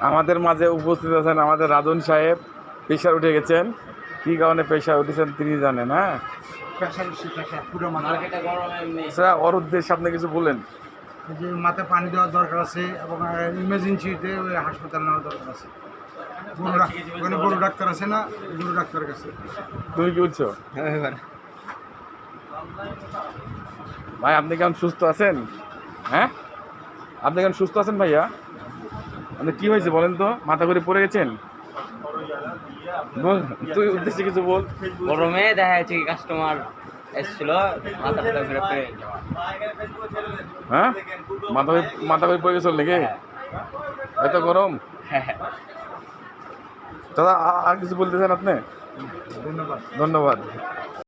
আমাদের মাঝে উপস্থিত আছেন আমাদের রাজন সাহেব। প্রেশার উঠে গেছেন, কী কারণে প্রেশার উঠেছেন তিনি জানেন। হ্যাঁ স্যার, ওর উদ্দেশ্যে আপনি কিছু বলেন। যে মাথায় পানি দেওয়ার দরকার আছে এবং ইমার্জেন্সিতে ওই হাসপাতাল নেওয়ার দরকার আছে। ওখানে বড় ডাক্তার আছে না, বড় ডাক্তারের কাছে। তুমি কি বলছো? ভাই আপনি কেমন সুস্থ আছেন? হ্যাঁ আপনি কেমন সুস্থ আছেন ভাইয়া? আপনি কি হয়েছে বলেন তো? মাথা করে পড়ে গেছেন? বল, তুই উদ্দেশ্যে কিছু বল। গরমে দেখা যাচ্ছে কি কাস্টমার এসেছিল, মাথাটা ঘুরে পড়ে গেল। হ্যাঁ মাথা করে পড়ে গেছিল নাকি? এত গরম? হ্যাঁ। দাদা আর কিছু বলতে চান আপনি? ধন্যবাদ। ধন্যবাদ।